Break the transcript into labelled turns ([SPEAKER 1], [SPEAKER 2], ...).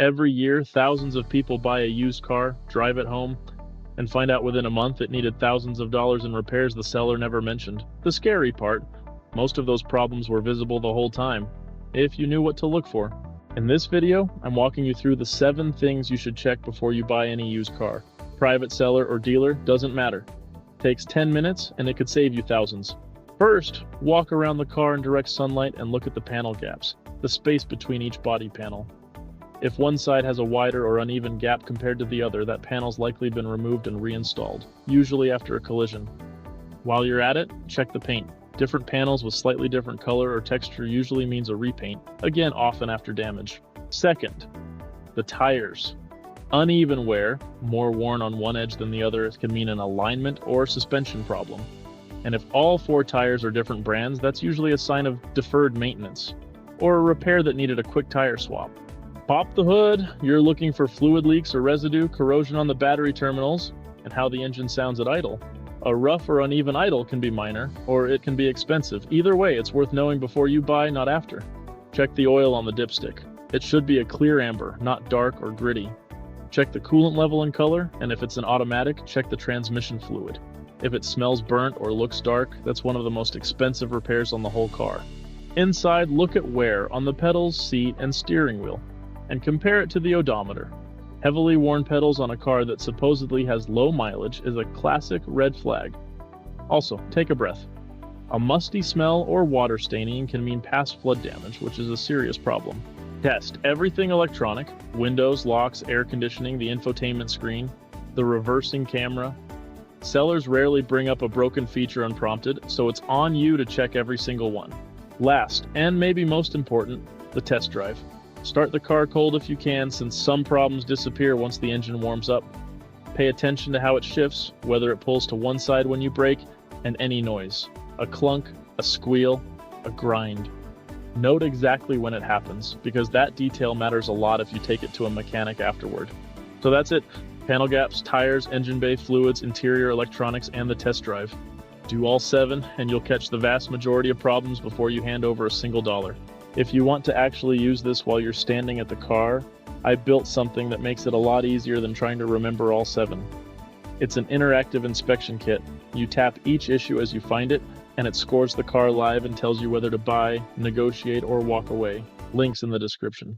[SPEAKER 1] Every year, thousands of people buy a used car, drive it home, and find out within a month it needed thousands of dollars in repairs the seller never mentioned. The scary part, most of those problems were visible the whole time, if you knew what to look for. In this video, I'm walking you through the 7 things you should check before you buy any used car. Private seller or dealer, doesn't matter. Takes 10 minutes and it could save you thousands. First, walk around the car in direct sunlight and look at the panel gaps, the space between each body panel. If one side has a wider or uneven gap compared to the other, that panel's likely been removed and reinstalled, usually after a collision. While you're at it, check the paint. Different panels with slightly different color or texture usually means a repaint, again often after damage. Second, the tires. Uneven wear, more worn on one edge than the other, can mean an alignment or suspension problem. And if all 4 tires are different brands, that's usually a sign of deferred maintenance, or a repair that needed a quick tire swap. Pop the hood, you're looking for fluid leaks or residue, corrosion on the battery terminals, and how the engine sounds at idle. A rough or uneven idle can be minor, or it can be expensive. Either way, it's worth knowing before you buy, not after. Check the oil on the dipstick. It should be a clear amber, not dark or gritty. Check the coolant level and color, and if it's an automatic, check the transmission fluid. If it smells burnt or looks dark, that's one of the most expensive repairs on the whole car. Inside, look at wear on the pedals, seat, and steering wheel, and compare it to the odometer. Heavily worn pedals on a car that supposedly has low mileage is a classic red flag. Also, take a breath. A musty smell or water staining can mean past flood damage, which is a serious problem. Test everything electronic: windows, locks, air conditioning, the infotainment screen, the reversing camera. Sellers rarely bring up a broken feature unprompted, so it's on you to check every single one. Last, and maybe most important, the test drive. Start the car cold if you can, since some problems disappear once the engine warms up. Pay attention to how it shifts, whether it pulls to one side when you brake, and any noise. A clunk, a squeal, a grind. Note exactly when it happens, because that detail matters a lot if you take it to a mechanic afterward. So that's it. Panel gaps, tires, engine bay, fluids, interior electronics, and the test drive. Do all 7, and you'll catch the vast majority of problems before you hand over a single dollar. If you want to actually use this while you're standing at the car, I built something that makes it a lot easier than trying to remember all 7. It's an interactive inspection kit. You tap each issue as you find it, and it scores the car live and tells you whether to buy, negotiate, or walk away. Links in the description.